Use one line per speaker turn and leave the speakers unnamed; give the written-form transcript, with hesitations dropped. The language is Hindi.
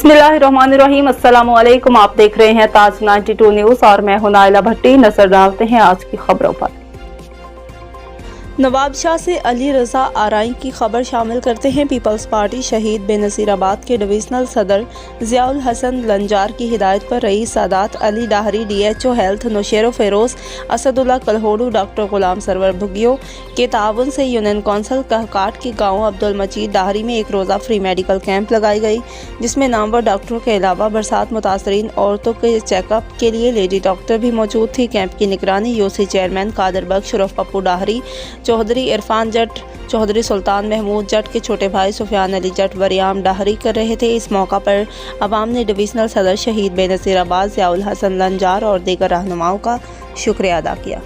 बिस्मिल्लाहिर्रहमानिर्रहीम। अस्सलामुअलैकुम। आप देख रहे हैं ताज 92 न्यूज़ और मैं हूं नाइला भट्टी। नजर डालते हैं आज की खबरों पर। नवाबशाह से अली रजा आरई की खबर शामिल करते हैं। पीपल्स पार्टी शहीद बेनसीराबाद के डिविजनल सदर ज़ियाउल हसन लंजार की हिदायत पर Raees Sadat Ali Dahri, DHO health Naushahro Feroze, Asadullah Kalhoro, doctor Ghulam Sarwar Bhugio के ताउन से यूनियन कौंसिल कहकाट के गाँव अब्दुल मजीद डाहरी में एक रोज़ा फ्री मेडिकल कैंप लगाई गई, जिसमें नामवर डॉक्टरों के अलावा बरसात मुतासरीन औरतों के चेकअप के लिए लेडी डॉक्टर भी मौजूद थी। कैंप की निगरानी UC चेयरमैन कादर बख्श उर्फ पप्पू डाहरी, चौधरी इरफान जट, चौधरी सुल्तान महमूद जट के छोटे भाई सुफियान अली जट वरियाम डाहरी कर रहे थे। इस मौका पर अवाम ने डिविजनल सदर शहीद बेनसीराबाद ज़ियाउल हसन लंजार और दीगर रहनुमाओं का शुक्रिया अदा किया।